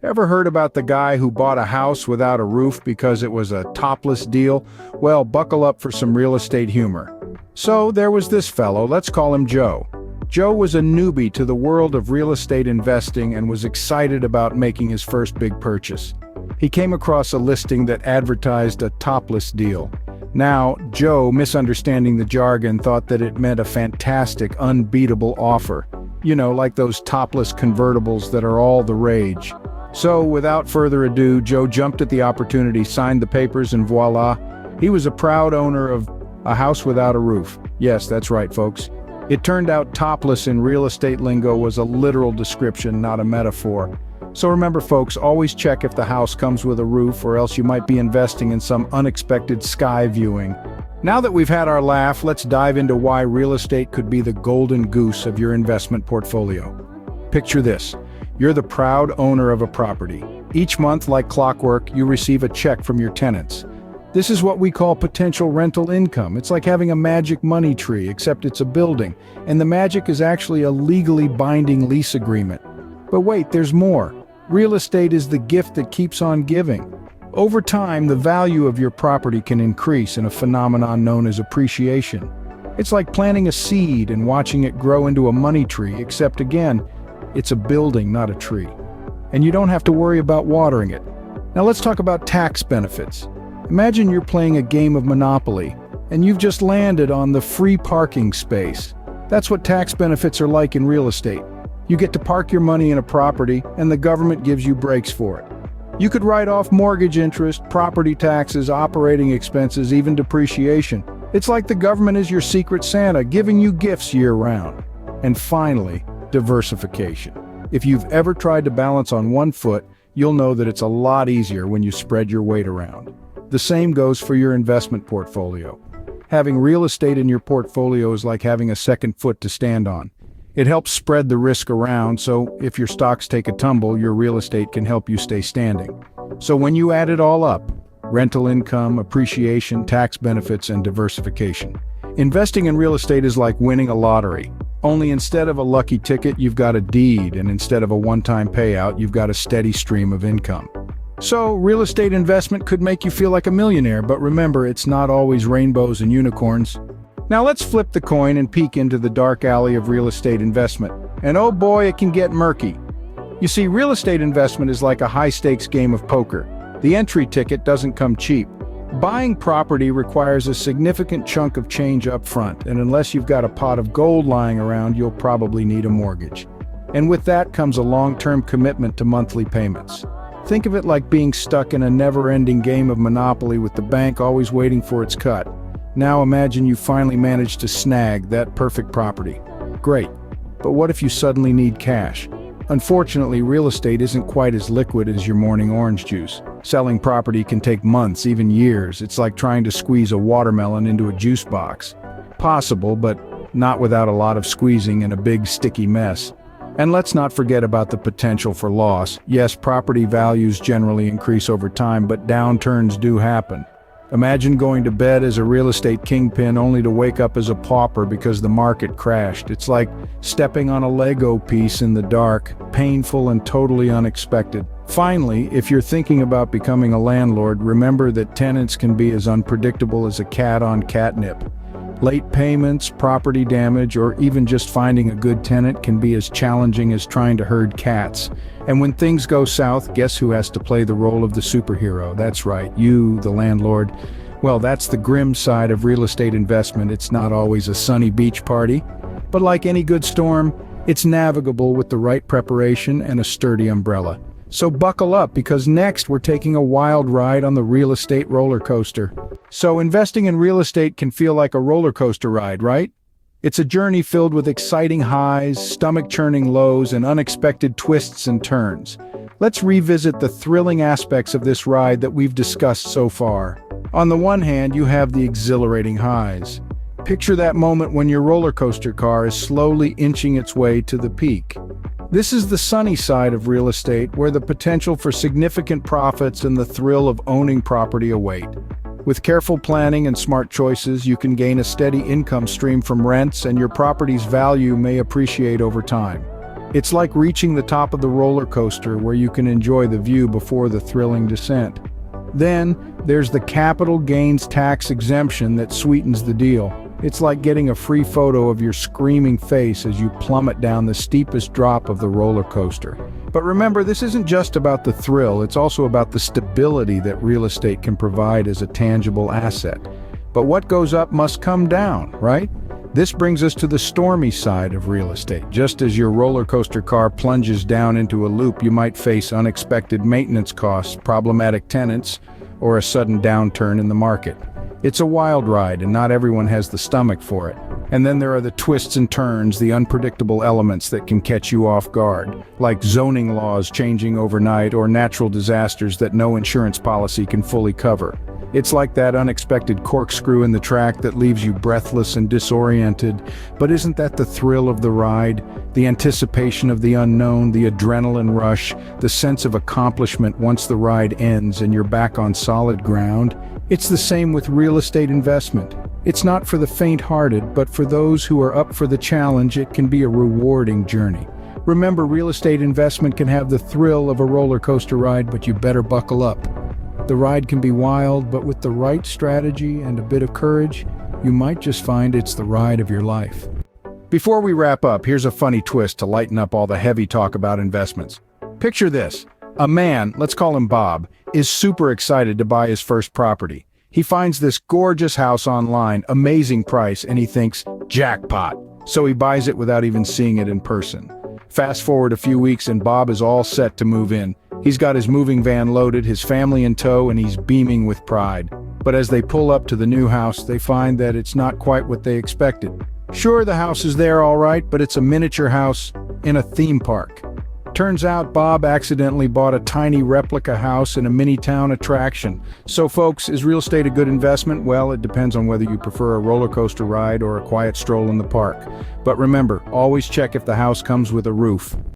Ever heard about the guy who bought a house without a roof because it was a topless deal? Well, buckle up for some real estate humor. So there was this fellow, let's call him Joe. Joe was a newbie to the world of real estate investing and was excited about making his first big purchase. He came across a listing that advertised a topless deal. Now, Joe, misunderstanding the jargon, thought that it meant a fantastic, unbeatable offer. You know, like those topless convertibles that are all the rage. So, without further ado, Joe jumped at the opportunity, signed the papers, and voila, he was a proud owner of a house without a roof. Yes, that's right, folks. It turned out topless in real estate lingo was a literal description, not a metaphor. So remember, folks, always check if the house comes with a roof, or else you might be investing in some unexpected sky viewing. Now that we've had our laugh, let's dive into why real estate could be the golden goose of your investment portfolio. Picture this. You're the proud owner of a property. Each month, like clockwork, you receive a check from your tenants. This is what we call potential rental income. It's like having a magic money tree, except it's a building, and the magic is actually a legally binding lease agreement. But wait, there's more. Real estate is the gift that keeps on giving. Over time, the value of your property can increase in a phenomenon known as appreciation. It's like planting a seed and watching it grow into a money tree, except again, it's a building, not a tree. And you don't have to worry about watering it. Now let's talk about tax benefits. Imagine you're playing a game of Monopoly, and you've just landed on the free parking space. That's what tax benefits are like in real estate. You get to park your money in a property, and the government gives you breaks for it. You could write off mortgage interest, property taxes, operating expenses, even depreciation. It's like the government is your secret Santa, giving you gifts year-round. And finally, diversification. If you've ever tried to balance on one foot, you'll know that it's a lot easier when you spread your weight around. The same goes for your investment portfolio. Having real estate in your portfolio is like having a second foot to stand on. It helps spread the risk around, so if your stocks take a tumble, your real estate can help you stay standing. So when you add it all up, rental income, appreciation, tax benefits, and diversification, investing in real estate is like winning a lottery. Only instead of a lucky ticket, you've got a deed, and instead of a one-time payout, you've got a steady stream of income. So, real estate investment could make you feel like a millionaire, but remember, it's not always rainbows and unicorns. Now let's flip the coin and peek into the dark alley of real estate investment. And oh boy, it can get murky. You see, real estate investment is like a high-stakes game of poker. The entry ticket doesn't come cheap. Buying property requires a significant chunk of change up front, and unless you've got a pot of gold lying around, you'll probably need a mortgage. And with that comes a long-term commitment to monthly payments. Think of it like being stuck in a never-ending game of Monopoly with the bank always waiting for its cut. Now imagine you finally managed to snag that perfect property. Great. But what if you suddenly need cash? Unfortunately, real estate isn't quite as liquid as your morning orange juice. Selling property can take months, even years. It's like trying to squeeze a watermelon into a juice box. Possible, but not without a lot of squeezing and a big sticky mess. And let's not forget about the potential for loss. Yes, property values generally increase over time, but downturns do happen. Imagine going to bed as a real estate kingpin only to wake up as a pauper because the market crashed. It's like stepping on a Lego piece in the dark, painful and totally unexpected. Finally, if you're thinking about becoming a landlord, remember that tenants can be as unpredictable as a cat on catnip. Late payments, property damage, or even just finding a good tenant can be as challenging as trying to herd cats. And when things go south, guess who has to play the role of the superhero? That's right, you, the landlord. Well, that's the grim side of real estate investment. It's not always a sunny beach party. But like any good storm, it's navigable with the right preparation and a sturdy umbrella. So buckle up, because next we're taking a wild ride on the real estate roller coaster. So investing in real estate can feel like a roller coaster ride, right? It's a journey filled with exciting highs, stomach-churning lows, and unexpected twists and turns. Let's revisit the thrilling aspects of this ride that we've discussed so far. On the one hand, you have the exhilarating highs. Picture that moment when your roller coaster car is slowly inching its way to the peak. This is the sunny side of real estate, where the potential for significant profits and the thrill of owning property await. With careful planning and smart choices, you can gain a steady income stream from rents, and your property's value may appreciate over time. It's like reaching the top of the roller coaster where you can enjoy the view before the thrilling descent. Then, there's the capital gains tax exemption that sweetens the deal. It's like getting a free photo of your screaming face as you plummet down the steepest drop of the roller coaster. But remember, this isn't just about the thrill, it's also about the stability that real estate can provide as a tangible asset. But what goes up must come down, right? This brings us to the stormy side of real estate. Just as your roller coaster car plunges down into a loop, you might face unexpected maintenance costs, problematic tenants, or a sudden downturn in the market. It's a wild ride, and not everyone has the stomach for it. And then there are the twists and turns, the unpredictable elements that can catch you off guard, like zoning laws changing overnight or natural disasters that no insurance policy can fully cover. It's like that unexpected corkscrew in the track that leaves you breathless and disoriented. But isn't that the thrill of the ride? The anticipation of the unknown, the adrenaline rush, the sense of accomplishment once the ride ends and you're back on solid ground? It's the same with real estate investment. It's not for the faint-hearted, but for those who are up for the challenge, it can be a rewarding journey. Remember, real estate investment can have the thrill of a roller coaster ride, but you better buckle up. The ride can be wild, but with the right strategy and a bit of courage, you might just find it's the ride of your life. Before we wrap up, here's a funny twist to lighten up all the heavy talk about investments. Picture this. A man, let's call him Bob, is super excited to buy his first property. He finds this gorgeous house online, amazing price, and he thinks, jackpot. So he buys it without even seeing it in person. Fast forward a few weeks and Bob is all set to move in. He's got his moving van loaded, his family in tow, and he's beaming with pride. But as they pull up to the new house, they find that it's not quite what they expected. Sure, the house is there all right, but it's a miniature house in a theme park. Turns out Bob accidentally bought a tiny replica house in a mini-town attraction. So folks, is real estate a good investment? Well, it depends on whether you prefer a roller coaster ride or a quiet stroll in the park. But remember, always check if the house comes with a roof.